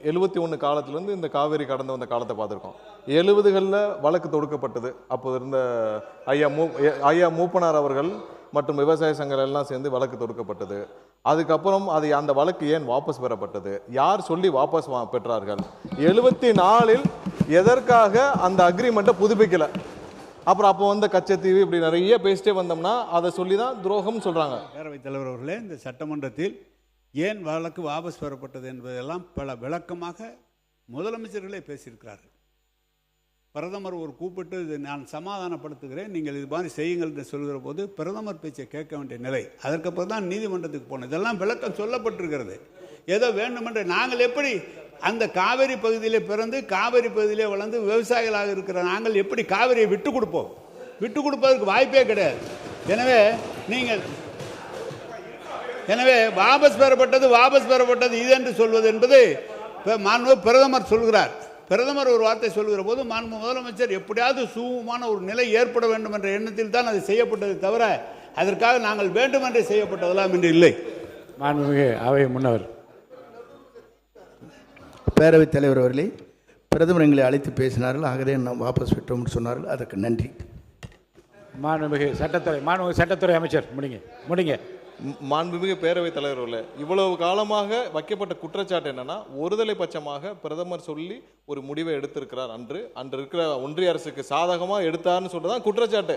71 காலத்திலேருந்து இந்த காவேரி கடந்து வந்த காலத்தை பார்த்துருக்கோம். 70களில் வழக்கு தொடுக்கப்பட்டது. அப்போது இருந்த ஐயா மூப்பனார் அவர்கள் மற்றும் விவசாய சங்கங்கள் எல்லாம் சேர்ந்து வழக்கு தொடுக்கப்பட்டது. அதுக்கப்புறம் அந்த வழக்கு ஏன் வாபஸ் பெறப்பட்டது, யார் சொல்லி வாபஸ் பெற்றார்கள், 74ல் எதற்காக அந்த அக்ரிமெண்ட்டை புதுப்பிக்கல, அப்புறம் அப்போ வந்த கச்சத்தீவு, இப்படி நிறைய பேசிட்டே வந்தோம்னா அதை சொல்லி தான் துரோகம் சொல்றாங்க. பேரவைத் தலைவர் அவர்களே, இந்த சட்டமன்றத்தில் ஏன் வழக்கு வாபஸ் பெறப்பட்டது என்பதெல்லாம் பல விளக்கமாக முதலமைச்சர்களே பேசியிருக்கிறார்கள். பிரதமர் ஒரு கூப்பிட்டு இது நான் சமாதானப்படுத்துகிறேன், நீங்கள் இது மாதிரி செய்யுங்கள் என்று சொல்கிற போது பிரதமர் பேச்சை கேட்க வேண்டிய நிலை. அதற்கப்புறம் தான் நீதிமன்றத்துக்கு போனோம். இதெல்லாம் விளக்கம் சொல்லப்பட்டிருக்கிறது. ஏதோ வேண்டுமென்று நாங்கள் எப்படி அந்த காவிரி பகுதியிலே பிறந்து காவிரி பகுதியிலே வளர்ந்து விவசாயிகளாக இருக்கிற நாங்கள் எப்படி காவிரியை விட்டு கொடுப்போம்? விட்டு கொடுப்பதற்கு வாய்ப்பே கிடையாது. எனவே வாபஸ் பெறப்பட்டது இது என்று சொல்வது என்பது மாண்பு பிரதமர் சொல்கிறார். பிரதமர் ஒரு வார்த்தை சொல்கிற போது மாண்பு முதலமைச்சர் எப்படியாவது சுமூகமான ஒரு நிலை ஏற்பட வேண்டும் என்ற எண்ணத்தில் தான் அது செய்யப்பட்டது தவிர அதற்காக நாங்கள் வேண்டுமென்றே செய்யப்பட்டதெல்லாம் என்று இல்லை. மாண்புமிகு அவை முன்னவர் பேரவைத் தலைவர் அவர்களே, பிரதமர் எங்களை அழைத்து பேசினார்கள், ஆகவே நாம் வாபஸ் பெற்றோம் சொன்னார்கள், அதற்கு நன்றி. மாண்புமிகு சட்டத்துறை அமைச்சர் முடிங்க. மாண்புமிகு பேரவைத் தலைவர்களே, இவ்வளவு காலமாக வைக்கப்பட்ட குற்றச்சாட்டு என்னன்னா, ஒருதலை பட்சமாக பிரதமர் சொல்லி ஒரு முடிவை எடுத்திருக்கிறார். அன்று இருக்கிற ஒன்றிய அரசுக்கு சாதகமாக எடுத்தார்னு சொல்றதான் குற்றச்சாட்டு.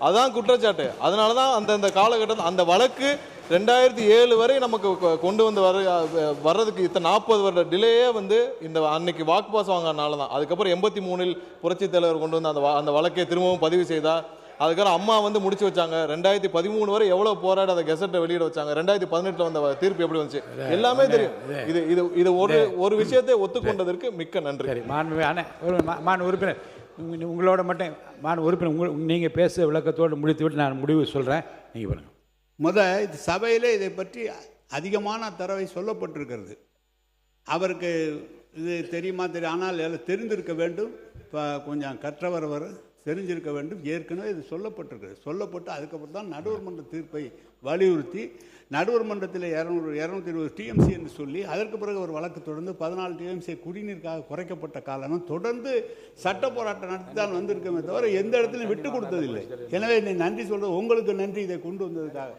அதான் குற்றச்சாட்டு. அதனால தான் அந்த காலகட்டத்தில் அந்த வழக்கு 2007 வரை நமக்கு கொண்டு வந்து வர்றதுக்கு இத்தனை 40 வருட டிலேயே இந்த அன்னைக்கு வாக்கு பாஸ் வாங்கினால தான். அதுக்கப்புறம் 83ல் புரட்சித் தலைவர் கொண்டு வந்து அந்த வழக்கை திரும்பவும் பதிவு செய்தார். அதுக்கப்புறம் அம்மா முடிச்சு வச்சாங்க. 2013 வரை எவ்வளவு போராடி அதை கெசட்டை வெளியிட வச்சாங்க. 2018ல வந்த தீர்ப்பு எப்படி வந்துச்சு எல்லாமே தெரியும். இது ஒரு விஷயத்தை ஒத்துக்கொண்டதற்கு மிக்க நன்றி. உறுப்பினர் உங்களோட மட்டும் உறுப்பினர் நீங்கள் பேச விளக்கத்தோடு முடித்துவிட்டு நான் முடிவு சொல்கிறேன். நீங்கள் பாருங்கள். இது சபையிலே இதை பற்றி அதிகமான தரவை சொல்லப்பட்டிருக்கிறது. அவருக்கு இது தெரியுமா தெரியும், ஆனால் எல்லாம் தெரிந்திருக்க வேண்டும். இப்போ கொஞ்சம் கற்றவர் தெரிஞ்சிருக்க வேண்டும். ஏற்கனவே இது சொல்லப்பட்டு அதுக்கப்புறம் தான் நடுவர் மன்ற தீர்ப்பை வலியுறுத்தி நடுவர் மன்றத்தில் 220 டிஎம்சி என்று சொல்லி அதற்கு பிறகு ஒரு வழக்கு தொடர்ந்து 14 டிஎம்சி குடிநீருக்காக குறைக்கப்பட்ட காலம் தொடர்ந்து சட்ட போராட்டம் நடத்தி தான் வந்திருக்கமே தவிர எந்த இடத்துலையும் விட்டு கொடுத்ததில்லை. எனவே நன்றி சொல்றது உங்களுக்கு நன்றி, இதை கொண்டு வந்ததுக்காக.